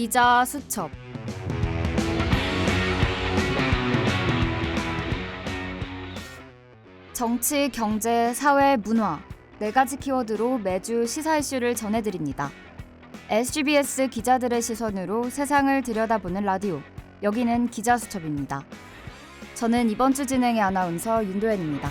기자 수첩. 정치, 경제, 사회, 문화 4가지 키워드로 매주 시사 이슈를 전해드립니다. SBS 기자들의 시선으로 세상을 들여다보는 라디오, 여기는 기자 수첩입니다. 저는 이번 주 진행의 아나운서 윤도현입니다.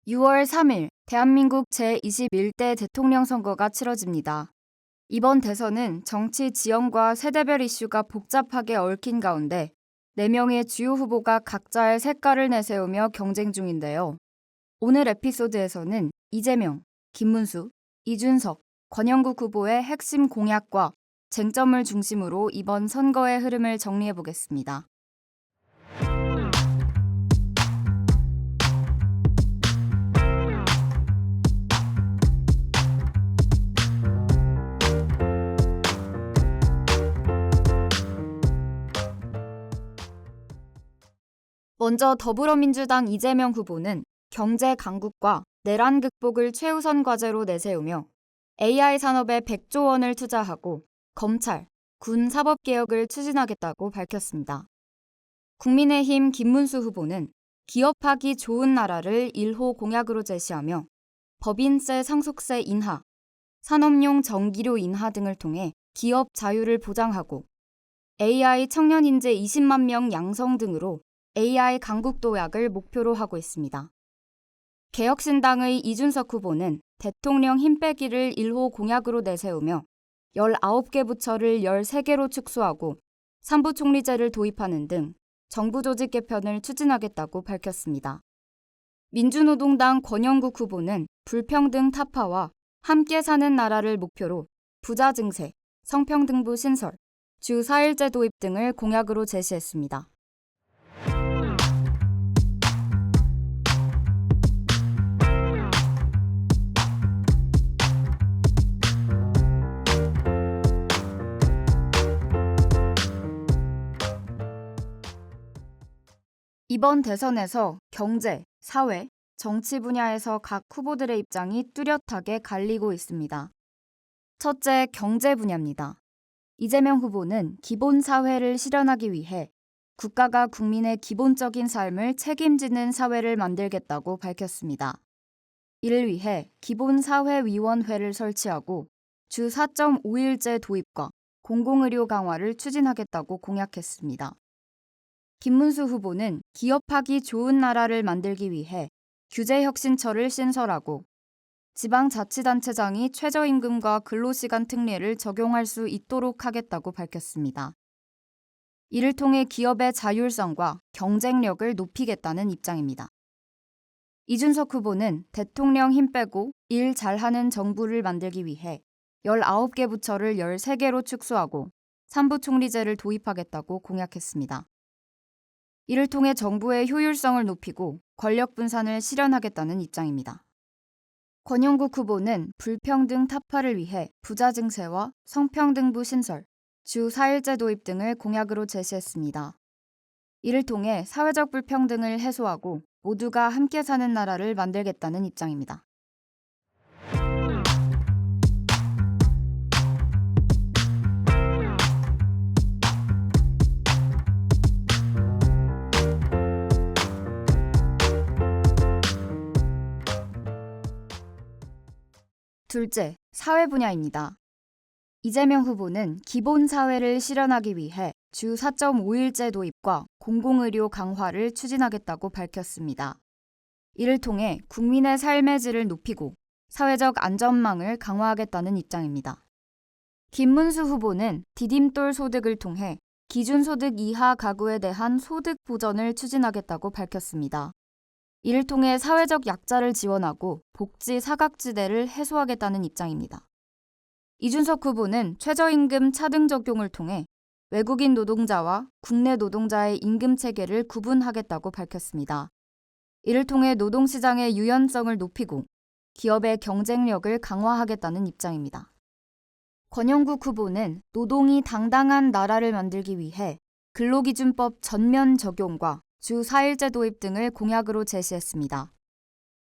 6월 3일 대한민국 제21대 대통령 선거가 치러집니다. 이번 대선은 정치 지형과 세대별 이슈가 복잡하게 얽힌 가운데 4명의 주요 후보가 각자의 색깔을 내세우며 경쟁 중인데요. 오늘 에피소드에서는 이재명, 김문수, 이준석, 권영국 후보의 핵심 공약과 쟁점을 중심으로 이번 선거의 흐름을 정리해보겠습니다. 먼저 더불어민주당 이재명 후보는 경제 강국과 내란 극복을 최우선 과제로 내세우며 AI 산업에 100조 원을 투자하고 검찰, 군 사법개혁을 추진하겠다고 밝혔습니다. 국민의힘 김문수 후보는 기업하기 좋은 나라를 1호 공약으로 제시하며 법인세 상속세 인하, 산업용 전기료 인하 등을 통해 기업 자유를 보장하고 AI 청년 인재 20만 명 양성 등으로 AI 강국 도약을 목표로 하고 있습니다. 개혁신당의 이준석 후보는 대통령 힘 빼기를 1호 공약으로 내세우며 19개 부처를 13개로 축소하고 삼부총리제를 도입하는 등 정부 조직 개편을 추진하겠다고 밝혔습니다. 민주노동당 권영국 후보는 불평등 타파와 함께 사는 나라를 목표로 부자 증세, 성평등부 신설, 주 4일제 도입 등을 공약으로 제시했습니다. 이번 대선에서 경제, 사회, 정치 분야에서 각 후보들의 입장이 뚜렷하게 갈리고 있습니다. 첫째, 경제 분야입니다. 이재명 후보는 기본 사회를 실현하기 위해 국가가 국민의 기본적인 삶을 책임지는 사회를 만들겠다고 밝혔습니다. 이를 위해 기본사회위원회를 설치하고 주 4.5일제 도입과 공공의료 강화를 추진하겠다고 공약했습니다. 김문수 후보는 기업하기 좋은 나라를 만들기 위해 규제혁신처를 신설하고 지방자치단체장이 최저임금과 근로시간 특례를 적용할 수 있도록 하겠다고 밝혔습니다. 이를 통해 기업의 자율성과 경쟁력을 높이겠다는 입장입니다. 이준석 후보는 대통령 힘 빼고 일 잘하는 정부를 만들기 위해 19개 부처를 13개로 축소하고 삼부총리제를 도입하겠다고 공약했습니다. 이를 통해 정부의 효율성을 높이고 권력 분산을 실현하겠다는 입장입니다. 권영국 후보는 불평등 타파를 위해 부자 증세와 성평등부 신설, 주 4일제 도입 등을 공약으로 제시했습니다. 이를 통해 사회적 불평등을 해소하고 모두가 함께 사는 나라를 만들겠다는 입장입니다. 둘째, 사회 분야입니다. 이재명 후보는 기본 사회를 실현하기 위해 주 4.5일제 도입과 공공의료 강화를 추진하겠다고 밝혔습니다. 이를 통해 국민의 삶의 질을 높이고 사회적 안전망을 강화하겠다는 입장입니다. 김문수 후보는 디딤돌 소득을 통해 기준소득 이하 가구에 대한 소득 보전을 추진하겠다고 밝혔습니다. 이를 통해 사회적 약자를 지원하고 복지 사각지대를 해소하겠다는 입장입니다. 이준석 후보는 최저임금 차등 적용을 통해 외국인 노동자와 국내 노동자의 임금 체계를 구분하겠다고 밝혔습니다. 이를 통해 노동시장의 유연성을 높이고 기업의 경쟁력을 강화하겠다는 입장입니다. 권영국 후보는 노동이 당당한 나라를 만들기 위해 근로기준법 전면 적용과 주 4일제 도입 등을 공약으로 제시했습니다.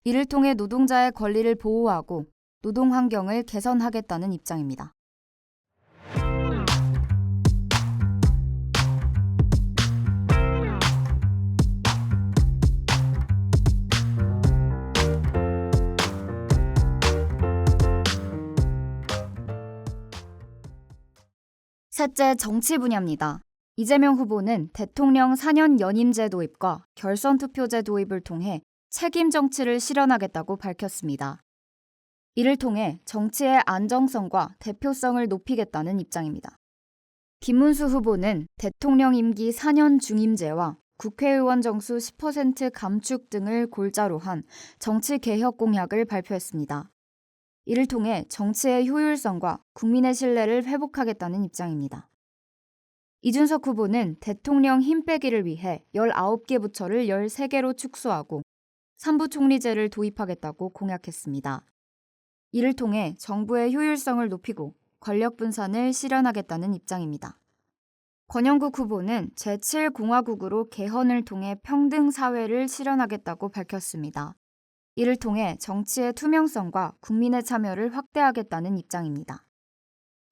이를 통해 노동자의 권리를 보호하고 노동 환경을 개선하겠다는 입장입니다. 셋째, 정치 분야입니다. 이재명 후보는 대통령 4년 연임제 도입과 결선 투표제 도입을 통해 책임 정치를 실현하겠다고 밝혔습니다. 이를 통해 정치의 안정성과 대표성을 높이겠다는 입장입니다. 김문수 후보는 대통령 임기 4년 중임제와 국회의원 정수 10% 감축 등을 골자로 한 정치 개혁 공약을 발표했습니다. 이를 통해 정치의 효율성과 국민의 신뢰를 회복하겠다는 입장입니다. 이준석 후보는 대통령 힘 빼기를 위해 19개 부처를 13개로 축소하고 3부 총리제를 도입하겠다고 공약했습니다. 이를 통해 정부의 효율성을 높이고 권력 분산을 실현하겠다는 입장입니다. 권영국 후보는 제7공화국으로 개헌을 통해 평등 사회를 실현하겠다고 밝혔습니다. 이를 통해 정치의 투명성과 국민의 참여를 확대하겠다는 입장입니다.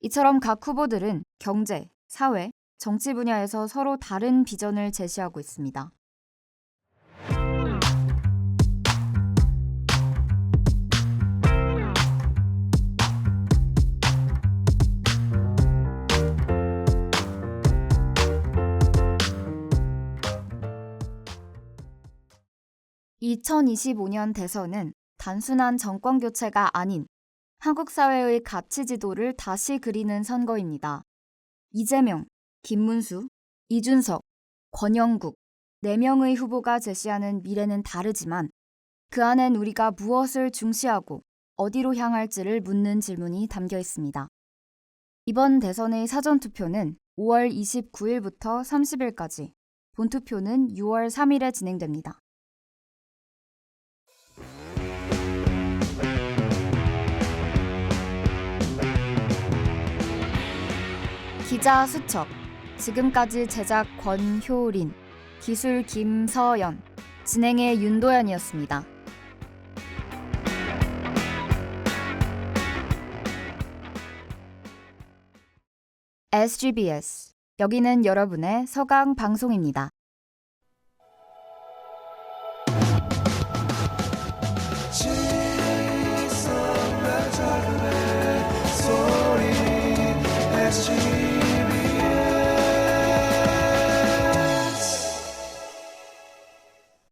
이처럼 각 후보들은 경제, 사회, 정치 분야에서 서로 다른 비전을 제시하고 있습니다. (2025년) 대선은 단순한 정권 교체가 아닌 한국 사회의 가치 지도를 다시 그리는 선거입니다. 이재명, 김문수, 이준석, 권영국 4명의 후보가 제시하는 미래는 다르지만 그 안엔 우리가 무엇을 중시하고 어디로 향할지를 묻는 질문이 담겨 있습니다. 이번 대선의 사전투표는 5월 29일부터 30일까지, 본투표는 6월 3일에 진행됩니다. 기자 수첩, 지금까지 제작 권효린, 기술 김서연, 진행의 윤도현이었습니다. SGBS, 여기는 여러분의 서강 방송입니다.